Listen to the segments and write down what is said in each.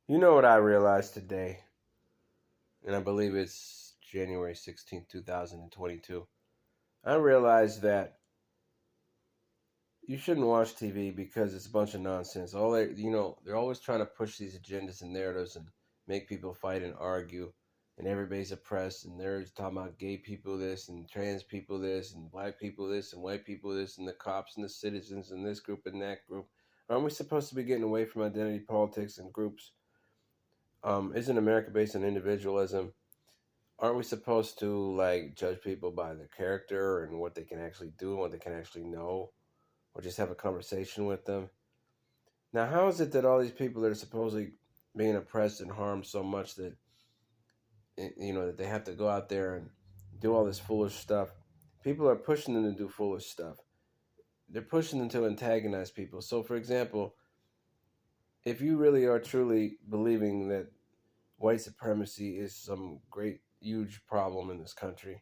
You know what I realized today, and I believe it's January 16th, 2022. I realized that you shouldn't watch TV because it's a bunch of nonsense. They're always trying to push these agendas and narratives and make people fight and argue, and everybody's oppressed, and they're talking about gay people this, and trans people this, and black people this, and white people this, and the cops and the citizens, and this group and that group. Aren't we supposed to be getting away from identity politics and groups? Isn't America based on individualism? Aren't we supposed to like judge people by their character and what they can actually do and what they can actually know, or just have a conversation with them? Now, how is it that all these people that are supposedly being oppressed and harmed so much that that they have to go out there and do all this foolish stuff? People are pushing them to do foolish stuff. They're pushing them to antagonize people. So, for example, if you really are truly believing that white supremacy is some great, huge problem in this country,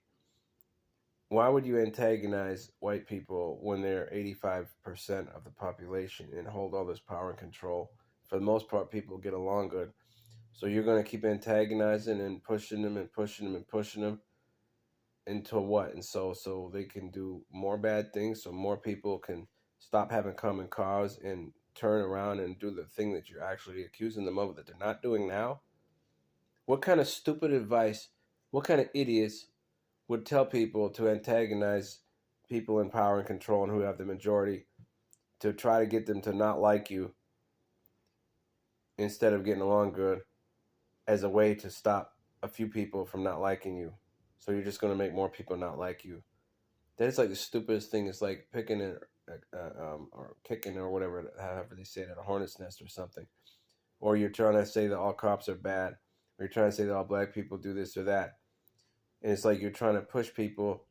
why would you antagonize white people when they're 85% of the population and hold all this power and control? For the most part, people get along good. So you're going to keep antagonizing and pushing them and pushing them and pushing them into what? And so they can do more bad things, so more people can stop having common cause and turn around and do the thing that you're actually accusing them of that they're not doing now? What kind of stupid advice, what kind of idiots would tell people to antagonize people in power and control and who have the majority to try to get them to not like you instead of getting along good as a way to stop a few people from not liking you? So you're just going to make more people not like you. That is like the stupidest thing. It's like picking or kicking or whatever, however they say it, at a hornet's nest or something. Or you're trying to say that all cops are bad, or you're trying to say that all black people do this or that. And it's like you're trying to push people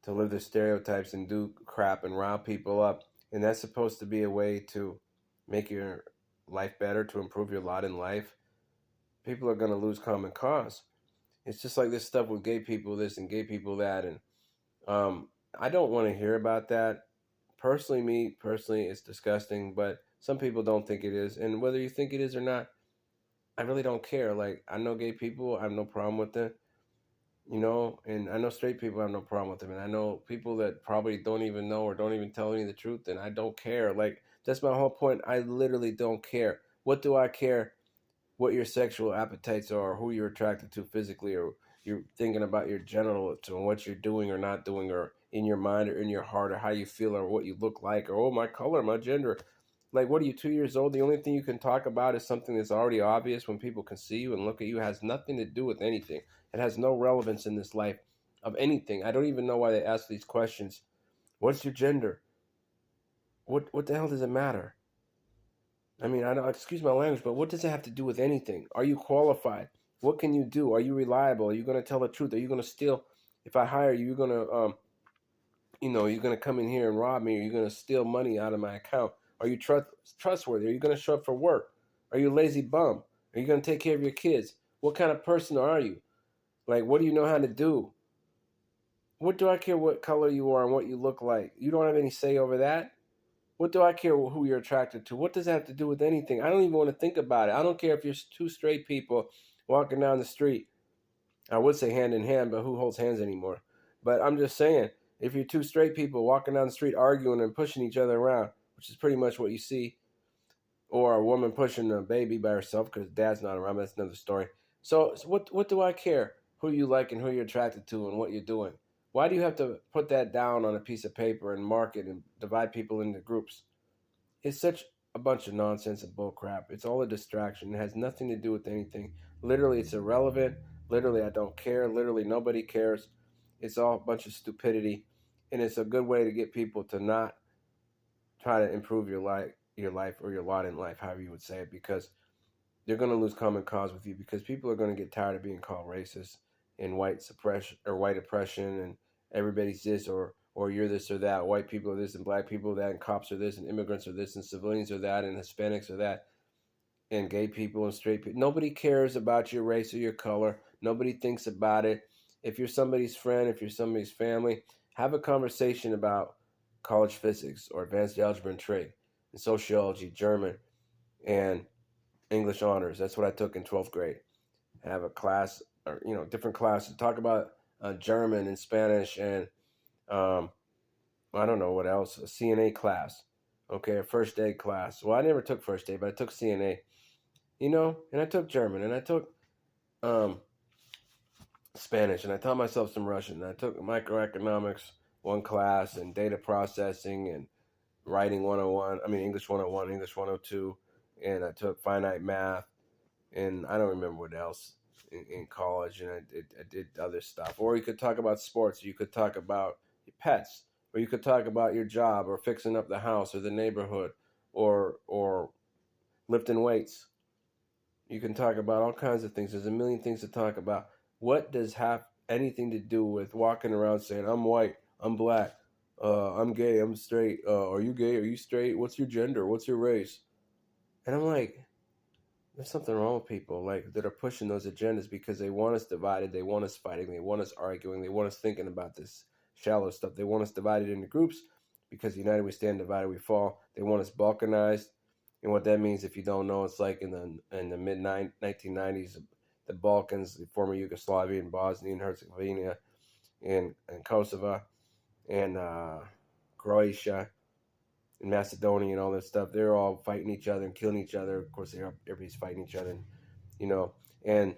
to live the stereotypes and do crap and rile people up. And that's supposed to be a way to make your life better, to improve your lot in life. People are going to lose common cause. It's just like this stuff with gay people this and gay people that. And I don't want to hear about that. Personally, it's disgusting, but some people don't think it is. And whether you think it is or not, I really don't care. Like, I know gay people, I have no problem with them, and I know straight people have no problem with them, and I know people that probably don't even know or don't even tell me the truth, and I don't care. Like, that's my whole point. I literally don't care. What do I care what your sexual appetites are, or who you're attracted to physically, or you're thinking about your genitals and what you're doing or not doing, or in your mind or in your heart, or how you feel, or what you look like, or oh, my color, my gender? Like, what are you, 2 years old? The only thing you can talk about is something that's already obvious when people can see you and look at you. It has nothing to do with anything. It has no relevance in this life of anything. I don't even know why they ask these questions. What's your gender? What the hell does it matter? I mean, I don't, excuse my language, but what does it have to do with anything? Are you qualified? What can you do? Are you reliable? Are you going to tell the truth? Are you going to steal? If I hire you, you're going to you're going to come in here and rob me, or you're going to steal money out of my account? Are you trustworthy? Are you going to show up for work? Are you a lazy bum? Are you going to take care of your kids? What kind of person are you? Like, what do you know how to do? What do I care what color you are and what you look like? You don't have any say over that. What do I care who you're attracted to? What does that have to do with anything? I don't even want to think about it. I don't care if you're two straight people walking down the street. I would say hand in hand, but who holds hands anymore? But I'm just saying, if you're two straight people walking down the street arguing and pushing each other around, which is pretty much what you see, or a woman pushing a baby by herself because dad's not around, that's another story. So what do I care who you like and who you're attracted to and what you're doing? Why do you have to put that down on a piece of paper and mark it and divide people into groups? It's such a bunch of nonsense and bull crap. It's all a distraction. It has nothing to do with anything. Literally, it's irrelevant. Literally, I don't care. Literally, nobody cares. It's all a bunch of stupidity, and it's a good way to get people to not try to improve your life or your lot in life, however you would say it, because they're going to lose common cause with you, because people are going to get tired of being called racist and white suppression or white oppression and everybody's this or you're this or that. White people are this and black people are that and cops are this and immigrants are this and civilians are that and Hispanics are that and gay people and straight people. Nobody cares about your race or your color. Nobody thinks about it. If you're somebody's friend, if you're somebody's family, have a conversation about college physics or advanced algebra and trig and sociology, German, and English honors. That's what I took in 12th grade. Have a class, or different classes. Talk about German and Spanish and um, I don't know what else. A CNA class. Okay, a first aid class. Well, I never took first aid, but I took CNA. And I took German, and I took um, Spanish, and I taught myself some Russian. And I took microeconomics one class, and data processing, and writing 101. I mean English 101, English 102, and I took finite math, and I don't remember what else in college. And I did other stuff. Or you could talk about sports. You could talk about your pets, or you could talk about your job, or fixing up the house, or the neighborhood, or lifting weights. You can talk about all kinds of things. There's a million things to talk about. What does have anything to do with walking around saying, I'm white, I'm black, I'm gay, I'm straight, are you gay, are you straight, what's your gender, what's your race? And I'm like, there's something wrong with people like that are pushing those agendas because they want us divided, they want us fighting, they want us arguing, they want us thinking about this shallow stuff. They want us divided into groups because united we stand, divided we fall. They want us balkanized, and what that means, if you don't know, it's like in the mid 1990s, the Balkans, the former Yugoslavia, and Bosnia and Herzegovina, and Kosovo, and Croatia, in Macedonia and all this stuff. They're all fighting each other and killing each other. Of course, everybody's fighting each other, and, you know, and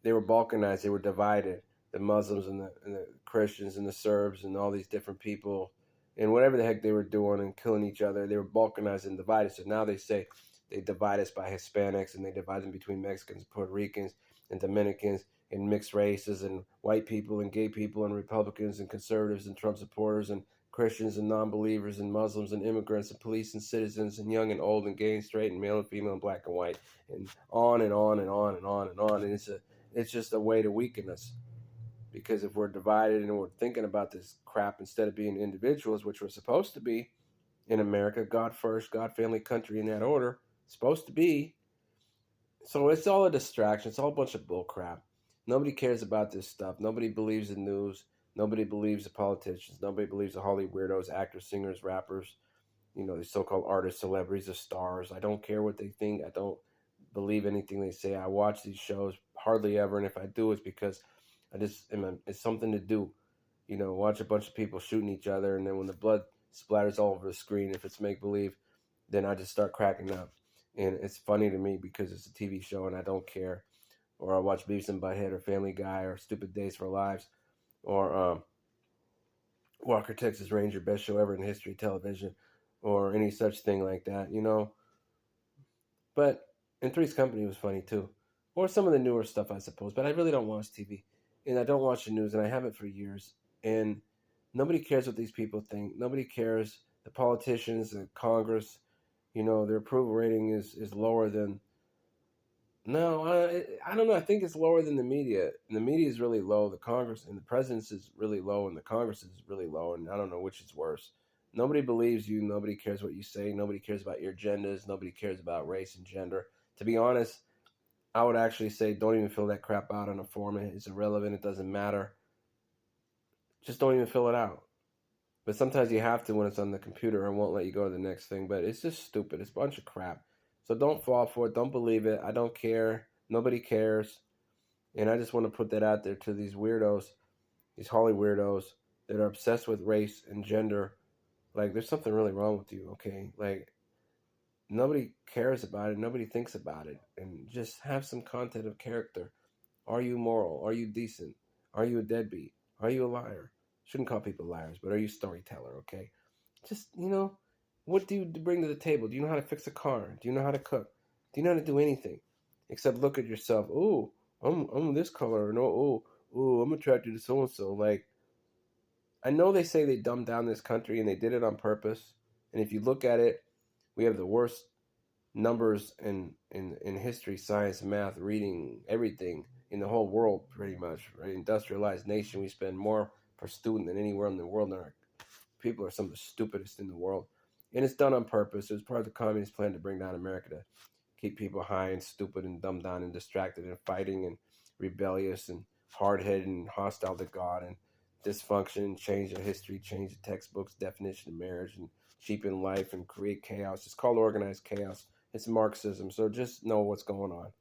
they were balkanized. They were divided. The Muslims and the Christians and the Serbs and all these different people, and whatever the heck they were doing and killing each other, they were balkanized and divided. So now they say they divide us by Hispanics, and they divide them between Mexicans, Puerto Ricans, and Dominicans, and mixed races, and white people and gay people, and Republicans and conservatives and Trump supporters, and Christians and non-believers, and Muslims and immigrants, and police and citizens, and young and old, and gay and straight, and male and female, and black and white, and on and on and on and on and on. And it's just a way to weaken us, because if we're divided and we're thinking about this crap instead of being individuals, which we're supposed to be in America, God first, God, family, country, in that order, supposed to be. So it's all a distraction. It's all a bunch of bull crap. Nobody cares about this stuff. Nobody believes the news. Nobody believes the politicians. Nobody believes the Hollywood weirdos, actors, singers, rappers, the so-called artists, celebrities, the stars. I don't care what they think. I don't believe anything they say. I watch these shows hardly ever, and if I do, it's because it's something to do. Watch a bunch of people shooting each other, and then when the blood splatters all over the screen, if it's make-believe, then I just start cracking up. And it's funny to me because it's a TV show and I don't care. Or I watch Beavis and Butthead or Family Guy or Stupid Days for Lives or Walker Texas Ranger, best show ever in history of television, or any such thing like that. But and Three's Company was funny too, or some of the newer stuff, I suppose. But I really don't watch TV, and I don't watch the news, and I haven't for years. And nobody cares what these people think. Nobody cares. The politicians, the Congress, their approval rating is lower than. No, I don't know. I think it's lower than the media. And the media is really low. The Congress and the president's is really low, and the Congress is really low. And I don't know which is worse. Nobody believes you. Nobody cares what you say. Nobody cares about your agendas. Nobody cares about race and gender. To be honest, I would actually say don't even fill that crap out on a form. It's irrelevant. It doesn't matter. Just don't even fill it out. But sometimes you have to when it's on the computer and won't let you go to the next thing. But it's just stupid. It's a bunch of crap. So don't fall for it. Don't believe it. I don't care. Nobody cares. And I just want to put that out there to these weirdos, these Holly weirdos that are obsessed with race and gender. Like, there's something really wrong with you, okay? Like, nobody cares about it. Nobody thinks about it. And just have some content of character. Are you moral? Are you decent? Are you a deadbeat? Are you a liar? Shouldn't call people liars, but are you a storyteller, okay? Just, what do you bring to the table? Do you know how to fix a car? Do you know how to cook? Do you know how to do anything? Except look at yourself. Oh, I'm this color. No, I'm attracted to so-and-so. Like, I know they say they dumbed down this country, and they did it on purpose. And if you look at it, we have the worst numbers in history, science, math, reading, everything in the whole world, pretty much. Right? Industrialized nation, we spend more per student than anywhere in the world. And our people are some of the stupidest in the world. And it's done on purpose. It was part of the communist plan to bring down America, to keep people high and stupid and dumbed down and distracted and fighting and rebellious and hard-headed and hostile to God and dysfunction, change the history, change the textbooks, definition of marriage, and cheapen life and create chaos. It's called organized chaos. It's Marxism. So just know what's going on.